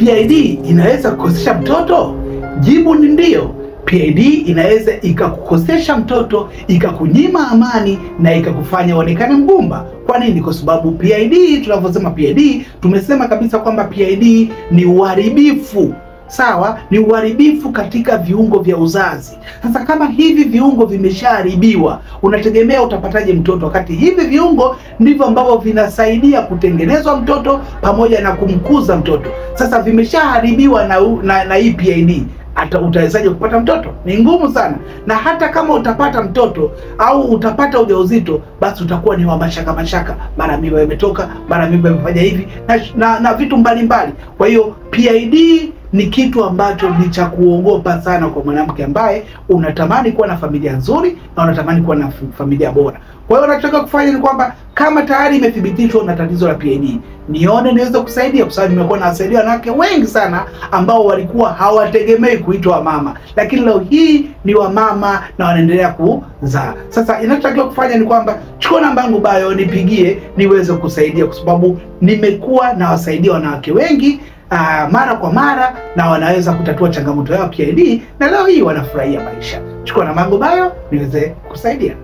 PID inaweza kukosesha mtoto? Jibu ni ndio. PID inaweza ikakukosesha mtoto, ikakunyima amani na ikakufanya uonekane mgumba. Kwa nini? Kwa sababu PID, tunavyosema PID, tumesema kabisa kwamba PID ni uharibifu. Sawa, ni uharibifu katika viungo vya uzazi. Sasa kama hivi viungo vimeshaharibiwa, unategemea utapataje mtoto, wakati hivi viungo ndivyo ambavyo vinasaidia kutengenezwa mtoto pamoja na kumkuza mtoto. Sasa vimeshaharibiwa na hii PID, hata utawezaje kupata mtoto? Ni ngumu sana. Na hata kama utapata mtoto au utapata ujauzito, basi utakuwa ni wa mashaka, mara mimba imetoka, mara mimba imefanya hivi na vitu mbalimbali. Kwa hiyo PID ni kitu ambacho ni cha kuogopa sana kwa mwanamke ambaye unatamani kuwa na familia nzuri na unatamani kuwa na familia bora. Kwa hiyo unachotaka kufanya ni kwamba kama tayari imethibitishwa na tatizo la PID, nione niweze kusaidia, kwa sababu nimekuwa nawasaidia wanawake wengi sana ambao walikuwa hawategemei kuitwa mama, lakini leo hii ni wamama na wanaendelea kuzaa. Sasa inachotakiwa kufanya ni kwamba chukua namba yangu bio, nipigie niweze kusaidia, kwa sababu nimekuwa nawasaidia wanawake wengi mara kwa mara na wanaweza kutatua changamoto yao PID, na leo hii wanafurahia maisha. Chukua namba yangu bio niweze kusaidia.